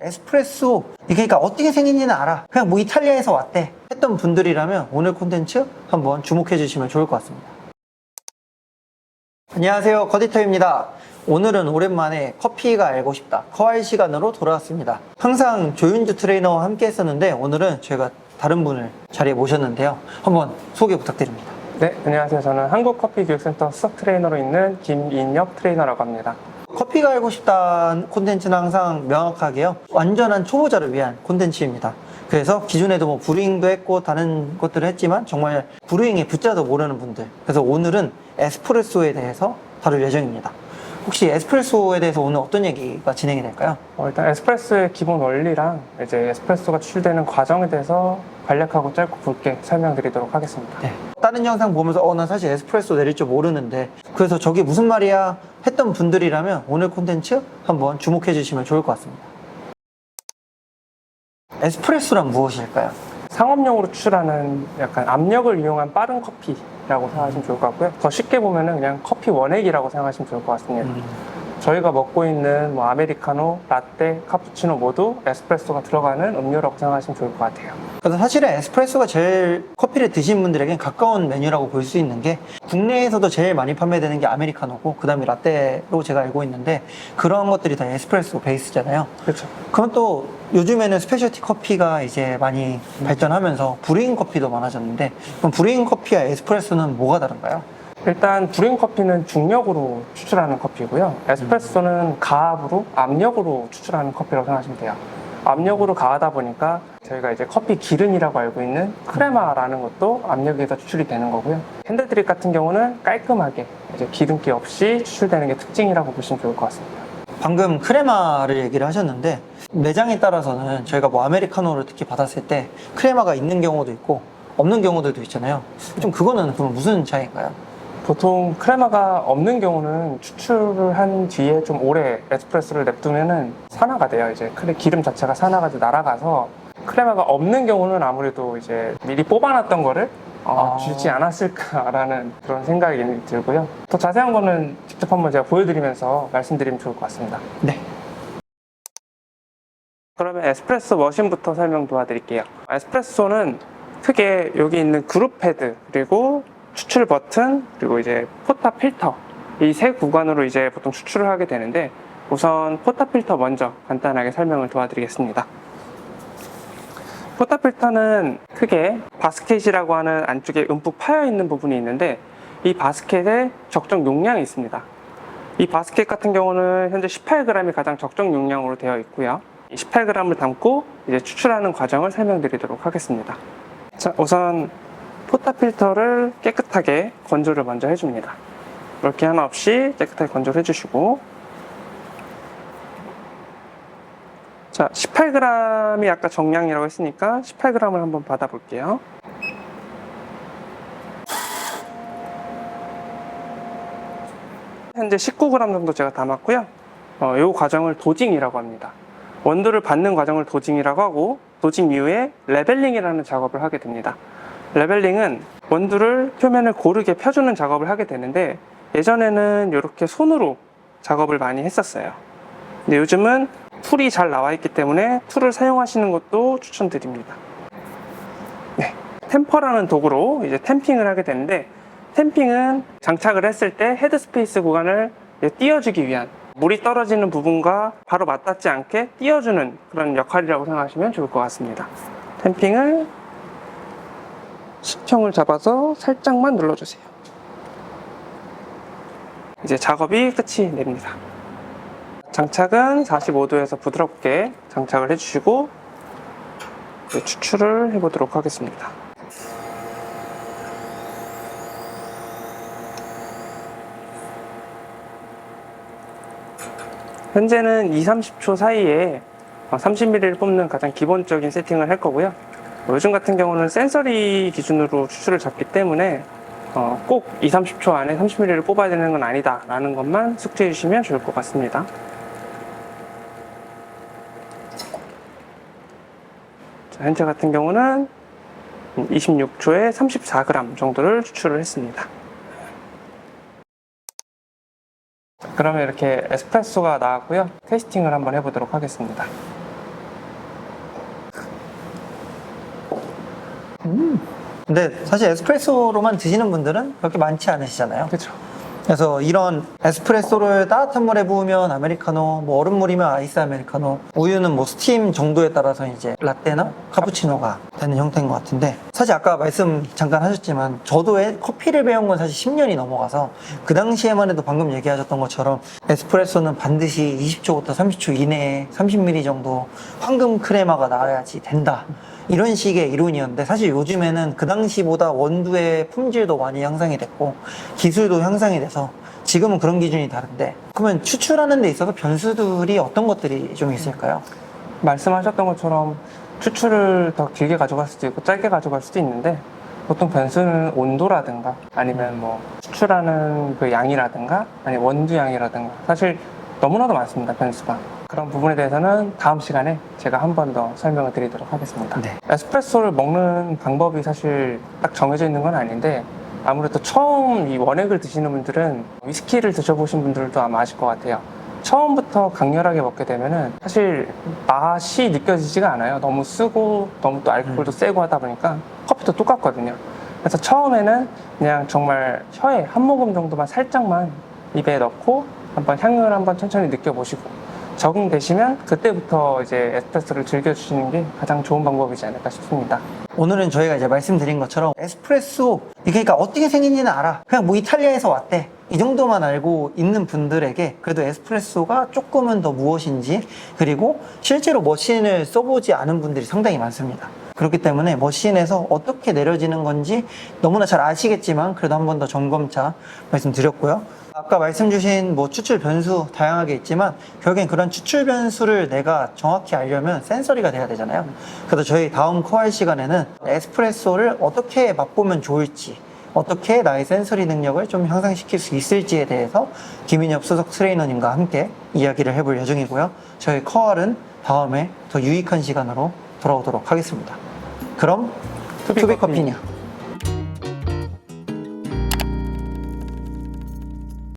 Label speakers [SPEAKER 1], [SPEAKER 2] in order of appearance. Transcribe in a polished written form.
[SPEAKER 1] 에스프레소 이게 그러니까 어떻게 생긴지는 알아, 그냥 뭐 이탈리아에서 왔대 했던 분들이라면 오늘 콘텐츠 한번 주목해 주시면 좋을 것 같습니다. 안녕하세요, 거디터입니다. 오늘은 오랜만에 커피가 알고 싶다 커알 시간으로 돌아왔습니다. 항상 조윤주 트레이너와 함께 했었는데 오늘은 제가 다른 분을 자리에 모셨는데요. 한번 소개 부탁드립니다.
[SPEAKER 2] 네, 안녕하세요. 저는 한국커피교육센터 수석 트레이너로 있는 김인혁 트레이너라고 합니다.
[SPEAKER 1] 커피가 알고 싶다 콘텐츠는 항상 명확하게요, 완전한 초보자를 위한 콘텐츠입니다. 그래서 기존에도 뭐 브루잉도 했고 다른 것들을 했지만 정말 브루잉의 부자도 모르는 분들, 그래서 오늘은 에스프레소에 대해서 다룰 예정입니다. 혹시 에스프레소에 대해서 오늘 어떤 얘기가 진행이 될까요?
[SPEAKER 2] 일단 에스프레소의 기본 원리랑 이제 에스프레소가 추출되는 과정에 대해서 간략하고 짧고 굵게 설명드리도록 하겠습니다.
[SPEAKER 1] 네. 다른 영상 보면서 나 사실 에스프레소 내릴 줄 모르는데 그래서 저게 무슨 말이야 했던 분들이라면 오늘 콘텐츠 한번 주목해 주시면 좋을 것 같습니다. 에스프레소란 무엇일까요?
[SPEAKER 2] 상업용으로 추출하는 약간 압력을 이용한 빠른 커피라고 생각하시면 좋을 것 같고요. 더 쉽게 보면은 그냥 커피 원액이라고 생각하시면 좋을 것 같습니다. 저희가 먹고 있는 뭐 아메리카노, 라떼, 카푸치노 모두 에스프레소가 들어가는 음료라고 생각하시면 좋을 것 같아요.
[SPEAKER 1] 그래서 사실은 에스프레소가 제일 커피를 드신 분들에겐 가까운 메뉴라고 볼 수 있는 게 국내에서도 제일 많이 판매되는 게 아메리카노고 그 다음에 라떼로 제가 알고 있는데 그런 것들이 다 에스프레소 베이스잖아요.
[SPEAKER 2] 그렇죠.
[SPEAKER 1] 그럼 또 요즘에는 스페셜티 커피가 이제 많이 발전하면서 브루잉 커피도 많아졌는데 그럼 브루잉 커피와 에스프레소는 뭐가 다른가요?
[SPEAKER 2] 일단 브루잉 커피는 중력으로 추출하는 커피고요. 에스프레소는 가압으로, 압력으로 추출하는 커피라고 생각하시면 돼요. 압력으로 가하다 보니까 저희가 이제 커피 기른이라고 알고 있는 크레마라는 것도 압력에서 추출이 되는 거고요. 핸드드립 같은 경우는 깔끔하게 이제 기름기 없이 추출되는 게 특징이라고 보시면 좋을 것 같습니다.
[SPEAKER 1] 방금 크레마를 얘기를 하셨는데 매장에 따라서는 저희가 뭐 아메리카노를 특히 받았을 때 크레마가 있는 경우도 있고 없는 경우들도 있잖아요. 좀 그거는 그럼 무슨 차이인가요?
[SPEAKER 2] 보통 크레마가 없는 경우는 추출을 한 뒤에 좀 오래 에스프레소를 냅두면은 산화가 돼요. 이제 기름 자체가 산화가 날아가서 크레마가 없는 경우는 아무래도 이제 미리 뽑아놨던 거를 주지 않았을까라는 그런 생각이 들고요. 더 자세한 거는 직접 한번 제가 보여드리면서 말씀드리면 좋을 것 같습니다.
[SPEAKER 1] 네.
[SPEAKER 2] 그러면 에스프레소 머신부터 설명 도와드릴게요. 에스프레소는 크게 여기 있는 그룹 헤드 그리고 추출 버튼 그리고 이제 포타 필터 이 세 구간으로 이제 보통 추출을 하게 되는데 우선 포타 필터 먼저 간단하게 설명을 도와드리겠습니다. 포타 필터는 크게 바스켓이라고 하는 안쪽에 움푹 파여 있는 부분이 있는데 이 바스켓에 적정 용량이 있습니다. 이 바스켓 같은 경우는 현재 18g이 가장 적정 용량으로 되어 있고요. 이 18g을 담고 이제 추출하는 과정을 설명드리도록 하겠습니다. 자, 우선 포타 필터를 깨끗하게 건조를 먼저 해줍니다. 물기 하나 없이 깨끗하게 건조를 해주시고, 자, 18g이 아까 정량이라고 했으니까 18g을 한번 받아볼게요. 현재 19g 정도 제가 담았고요. 이 과정을 도징이라고 합니다. 원두를 받는 과정을 도징이라고 하고 도징 이후에 레벨링이라는 작업을 하게 됩니다. 레벨링은 원두를 표면을 고르게 펴주는 작업을 하게 되는데 예전에는 이렇게 손으로 작업을 많이 했었어요. 근데 요즘은 툴이 잘 나와 있기 때문에 툴을 사용하시는 것도 추천드립니다. 네, 템퍼라는 도구로 이제 템핑을 하게 되는데 템핑은 장착을 했을 때 헤드스페이스 구간을 띄워주기 위한 물이 떨어지는 부분과 바로 맞닿지 않게 띄워주는 그런 역할이라고 생각하시면 좋을 것 같습니다. 템핑을 수평을 잡아서 살짝만 눌러주세요. 이제 작업이 끝이 납니다. 장착은 45도에서 부드럽게 장착을 해주시고 추출을 해보도록 하겠습니다. 현재는 2-30초 사이에 30ml를 뽑는 가장 기본적인 세팅을 할 거고요. 요즘 같은 경우는 센서리 기준으로 추출을 잡기 때문에 꼭 2-30초 안에 30ml를 뽑아야 되는 건 아니다 라는 것만 숙지해 주시면 좋을 것 같습니다. 자, 현재 같은 경우는 26초에 34g 정도를 추출을 했습니다. 그러면 이렇게 에스프레소가 나왔고요. 테이스팅을 한번 해보도록 하겠습니다.
[SPEAKER 1] 근데 사실 에스프레소로만 드시는 분들은 그렇게 많지 않으시잖아요.
[SPEAKER 2] 그렇죠.
[SPEAKER 1] 그래서 이런 에스프레소를 따뜻한 물에 부으면 아메리카노, 뭐 얼음물이면 아이스 아메리카노, 우유는 뭐 스팀 정도에 따라서 이제 라떼나 카푸치노가 되는 형태인 것 같은데, 사실 아까 말씀 잠깐 하셨지만 저도 커피를 배운 건 사실 10년이 넘어가서 그 당시에만 해도 방금 얘기하셨던 것처럼 에스프레소는 반드시 20초부터 30초 이내에 30ml 정도 황금 크레마가 나와야지 된다, 이런 식의 이론이었는데, 사실 요즘에는 그 당시보다 원두의 품질도 많이 향상이 됐고 기술도 향상이 돼서 지금은 그런 기준이 다른데, 그러면 추출하는 데 있어서 변수들이 어떤 것들이 좀 있을까요?
[SPEAKER 2] 말씀하셨던 것처럼 추출을 더 길게 가져갈 수도 있고 짧게 가져갈 수도 있는데, 보통 변수는 온도라든가 아니면 뭐 추출하는 그 양이라든가 아니면 원두 양이라든가 사실 너무나도 많습니다, 변수가. 그런 부분에 대해서는 다음 시간에 제가 한 번 더 설명을 드리도록 하겠습니다.
[SPEAKER 1] 네.
[SPEAKER 2] 에스프레소를 먹는 방법이 사실 딱 정해져 있는 건 아닌데, 아무래도 처음 이 원액을 드시는 분들은 위스키를 드셔보신 분들도 아마 아실 것 같아요. 처음부터 강렬하게 먹게 되면은 사실 맛이 느껴지지가 않아요. 너무 쓰고 너무 또 알코올도 세고 하다 보니까 커피도 똑같거든요. 그래서 처음에는 그냥 정말 혀에 한 모금 정도만 살짝만 입에 넣고 한번 향을 한번 천천히 느껴보시고 적응되시면 그때부터 이제 에스프레소를 즐겨주시는 게 가장 좋은 방법이지 않을까 싶습니다.
[SPEAKER 1] 오늘은 저희가 이제 말씀드린 것처럼 에스프레소, 그러니까 어떻게 생긴지는 알아, 그냥 뭐 이탈리아에서 왔대, 이 정도만 알고 있는 분들에게 그래도 에스프레소가 조금은 더 무엇인지, 그리고 실제로 머신을 써보지 않은 분들이 상당히 많습니다. 그렇기 때문에 머신에서 어떻게 내려지는 건지 너무나 잘 아시겠지만 그래도 한 번 더 점검차 말씀드렸고요. 아까 말씀 주신 뭐 추출 변수 다양하게 있지만 결국엔 그런 추출 변수를 내가 정확히 알려면 센서리가 돼야 되잖아요. 그래서 저희 다음 코알 시간에는 에스프레소를 어떻게 맛보면 좋을지, 어떻게 나의 센서리 능력을 좀 향상시킬 수 있을지에 대해서 김인엽 수석 트레이너님과 함께 이야기를 해볼 예정이고요. 저희 코알은 다음에 더 유익한 시간으로 돌아오도록 하겠습니다. 그럼 투비커피냐.